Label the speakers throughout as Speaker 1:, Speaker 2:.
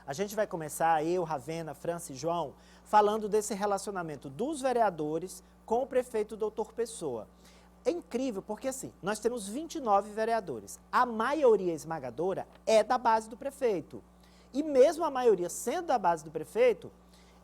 Speaker 1: A gente vai começar, eu, Ravena, França e João, falando desse relacionamento dos vereadores com o prefeito Doutor Pessoa. É incrível porque, assim, nós temos 29 vereadores. A maioria esmagadora é da base do prefeito. E mesmo a maioria sendo da base do prefeito,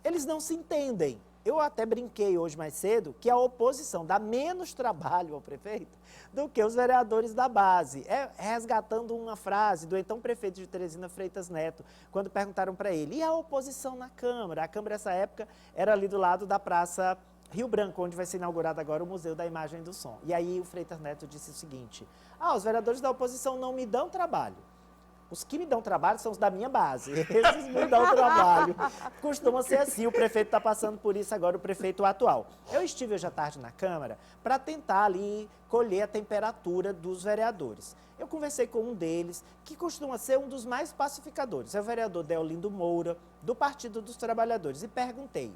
Speaker 1: eles não se entendem. Eu até brinquei hoje mais cedo que a oposição dá menos trabalho ao prefeito do que os vereadores da base. Resgatando uma frase do então prefeito de Teresina, Freitas Neto, quando perguntaram para ele, e a oposição na Câmara? A Câmara, nessa época, era ali do lado da Praça Rio Branco, onde vai ser inaugurado agora o Museu da Imagem e do Som. E aí o Freitas Neto disse o seguinte, os vereadores da oposição não me dão trabalho. Os que me dão trabalho são os da minha base, esses me dão trabalho. Costuma ser assim, o prefeito está passando por isso agora, o prefeito atual. Eu estive hoje à tarde na Câmara para tentar ali colher a temperatura dos vereadores. Eu conversei com um deles, que costuma ser um dos mais pacificadores, é o vereador Deolindo Moura, do Partido dos Trabalhadores, e perguntei,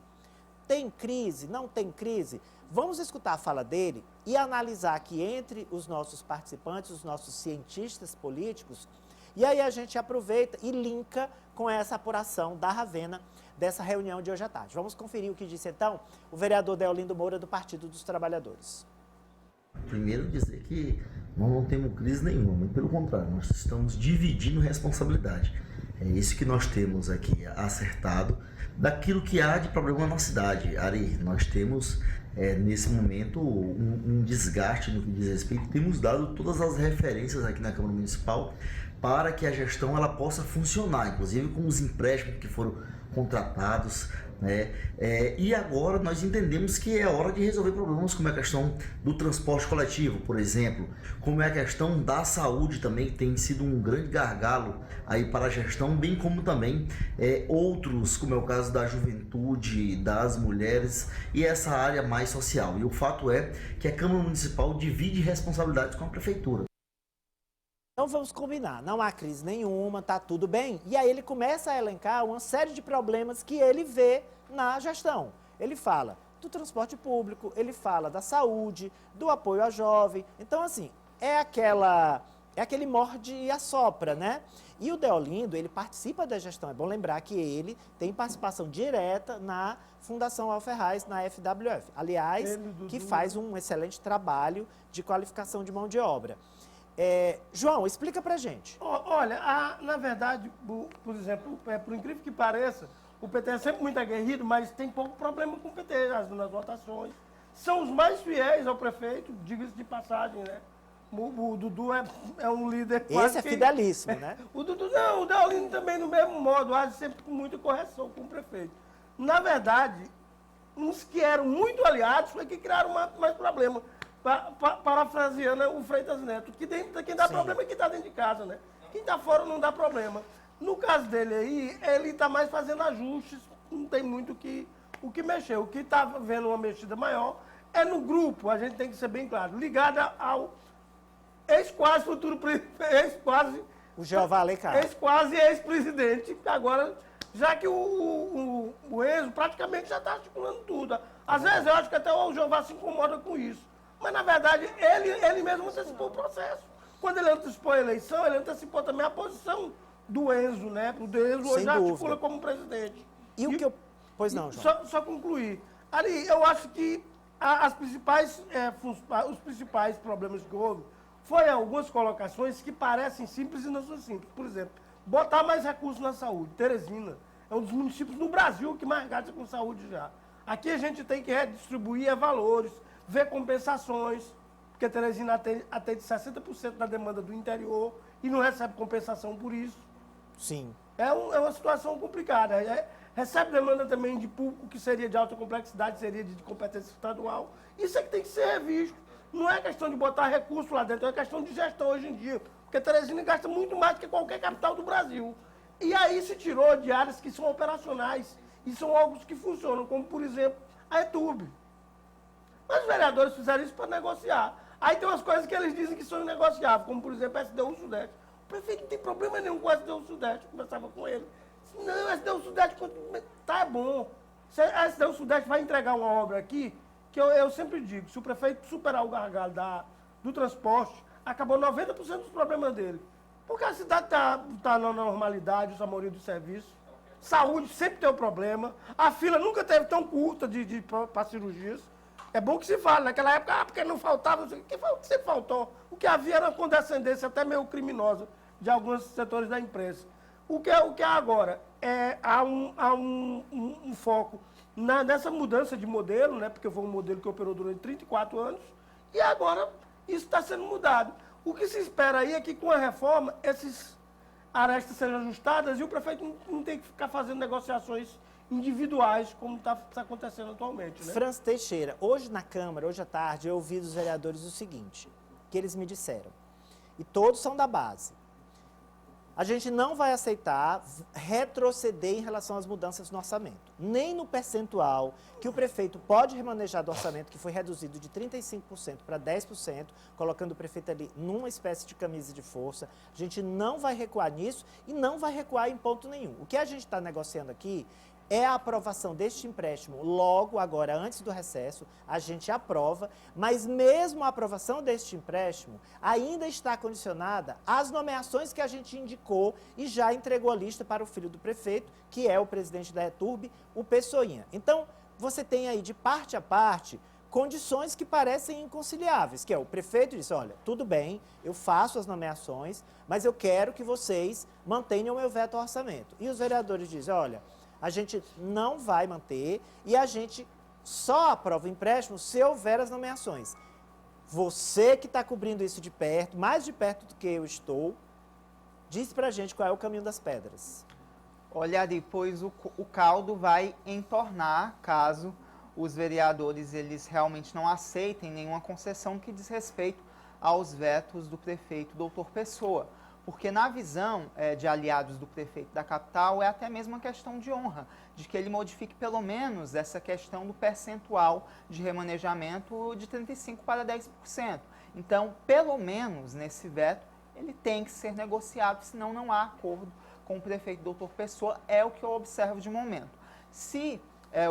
Speaker 1: tem crise? Não tem crise? Vamos escutar a fala dele e analisar aqui entre os nossos participantes, os nossos cientistas políticos. E aí a gente aproveita e linka com essa apuração da Ravena dessa reunião de hoje à tarde. Vamos conferir o que disse então o vereador Deolindo Moura do Partido dos Trabalhadores.
Speaker 2: Primeiro dizer que nós não temos crise nenhuma, muito pelo contrário, nós estamos dividindo responsabilidade. É isso que nós temos aqui acertado daquilo que há de problema na cidade. Ari, nós temos nesse momento um desgaste no que diz respeito, temos dado todas as referências aqui na Câmara Municipal para que a gestão ela possa funcionar, inclusive com os empréstimos que foram contratados, né? E agora nós entendemos que é hora de resolver problemas como a questão do transporte coletivo, por exemplo, como é a questão da saúde também, que tem sido um grande gargalo aí para a gestão, bem como também outros, como é o caso da juventude, das mulheres e essa área mais social. E o fato é que a Câmara Municipal divide responsabilidades com a Prefeitura.
Speaker 1: Então vamos combinar, não há crise nenhuma, tá tudo bem. E aí ele começa a elencar uma série de problemas que ele vê na gestão. Ele fala do transporte público, ele fala da saúde, do apoio à jovem. Então, assim, é aquele morde e assopra, né? E o Deolindo, ele participa da gestão. É bom lembrar que ele tem participação direta na Fundação Alferraz, na FWF. Aliás, que faz um excelente trabalho de qualificação de mão de obra. João, explica pra gente.
Speaker 3: Olha, na verdade, por exemplo, por incrível que pareça, o PT é sempre muito aguerrido, mas tem pouco problema com o PT nas votações. São os mais fiéis ao prefeito, diga-se de passagem, né? O Dudu é um líder quase
Speaker 1: Esse é fidelíssimo, né?
Speaker 3: O Dudu não, o Deolindo também do mesmo modo, age sempre com muita correção com o prefeito. Na verdade, uns que eram muito aliados foi que criaram mais problema. Parafraseando o Freitas Neto, que quem dá problema é quem está dentro de casa, né? Quem está fora não dá problema. No caso dele aí, ele está mais fazendo ajustes, não tem muito o que mexer. O que está vendo uma mexida maior é no grupo, a gente tem que ser bem claro, ligada ao ex-quase futuro ex-quase
Speaker 1: o Jeová Alecrim.
Speaker 3: Ex-quase ex-presidente, agora, já que o Enzo praticamente já está articulando tudo. Às vezes eu acho que até o Jeová se incomoda com isso. Mas, na verdade, ele mesmo antecipou o processo. Quando ele antecipou a eleição, ele antecipou também a posição do Enzo, né? O Enzo hoje já articula como presidente.
Speaker 1: E o que eu... Pois não, João.
Speaker 3: Só concluir. Ali, eu acho que os principais problemas que houve foi algumas colocações que parecem simples e não são simples. Por exemplo, botar mais recursos na saúde. Teresina é um dos municípios no Brasil que mais gasta com saúde já. Aqui a gente tem que redistribuir valores, ver compensações, porque Teresina atende 60% da demanda do interior e não recebe compensação por isso.
Speaker 1: Sim.
Speaker 3: É uma situação complicada. Recebe demanda também de público que seria de alta complexidade, seria de competência estadual. Isso é que tem que ser revisto. Não é questão de botar recurso lá dentro, é questão de gestão hoje em dia. Porque Teresina gasta muito mais do que qualquer capital do Brasil. E aí se tirou de áreas que são operacionais e são órgãos que funcionam, como, por exemplo, a ETUB. Mas os vereadores fizeram isso para negociar. Aí tem umas coisas que eles dizem que são inegociáveis, como, por exemplo, a SDU Sudeste. O prefeito não tem problema nenhum com a SDU Sudeste. Eu conversava com ele. Não, a SDU Sudeste tá bom. A SDU Sudeste vai entregar uma obra aqui, que eu sempre digo, se o prefeito superar o gargalo do transporte, acabou 90% dos problemas dele. Porque a cidade está na normalidade, os amorios do serviço. Saúde sempre tem um problema. A fila nunca teve tão curta para cirurgias. É bom que se fale. Naquela época, porque não faltava, o que sempre faltou? O que havia era uma condescendência até meio criminosa de alguns setores da imprensa. O que é agora? Há um foco nessa mudança de modelo, né? Porque foi um modelo que operou durante 34 anos, e agora isso está sendo mudado. O que se espera aí é que com a reforma, esses arestas sejam ajustadas e o prefeito não tem que ficar fazendo negociações individuais, como está acontecendo atualmente, né?
Speaker 1: Franz Teixeira, hoje na Câmara, hoje à tarde, eu ouvi dos vereadores o seguinte, que eles me disseram, e todos são da base: a gente não vai aceitar retroceder em relação às mudanças no orçamento, nem no percentual que o prefeito pode remanejar do orçamento, que foi reduzido de 35% para 10%, colocando o prefeito ali numa espécie de camisa de força. A gente não vai recuar nisso e não vai recuar em ponto nenhum. O que a gente está negociando aqui é a aprovação deste empréstimo logo, agora, antes do recesso, a gente aprova, mas mesmo a aprovação deste empréstimo ainda está condicionada às nomeações que a gente indicou e já entregou a lista para o filho do prefeito, que é o presidente da ETURB, o Pessoinha. Então, você tem aí, de parte a parte, condições que parecem inconciliáveis, que é o prefeito disse, olha, tudo bem, eu faço as nomeações, mas eu quero que vocês mantenham o meu veto ao orçamento. E os vereadores dizem, olha, a gente não vai manter e a gente só aprova o empréstimo se houver as nomeações. Você que está cobrindo isso de perto, mais de perto do que eu estou, diz pra gente qual é o caminho das pedras.
Speaker 4: Olha, depois o caldo vai entornar caso os vereadores eles realmente não aceitem nenhuma concessão que diz respeito aos vetos do prefeito Dr. Pessoa. Porque na visão de aliados do prefeito da capital, é até mesmo uma questão de honra, de que ele modifique pelo menos essa questão do percentual de remanejamento de 35% para 10%. Então, pelo menos nesse veto, ele tem que ser negociado, senão não há acordo com o prefeito Dr. Pessoa, é o que eu observo de momento. Se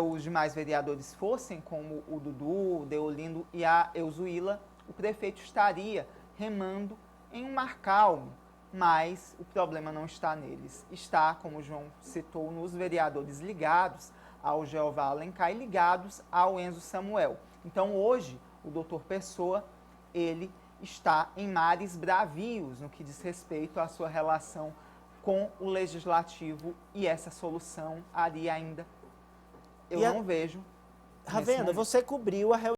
Speaker 4: os demais vereadores fossem como o Dudu, o Deolindo e a Euzuíla, o prefeito estaria remando em um mar calmo. Mas o problema não está neles, está, como o João citou, nos vereadores ligados ao Jeová Alencar e ligados ao Enzo Samuel. Então, hoje, o doutor Pessoa, ele está em mares bravios no que diz respeito à sua relação com o Legislativo e essa solução ali ainda eu não vejo.
Speaker 1: Ravena, você cobriu a reunião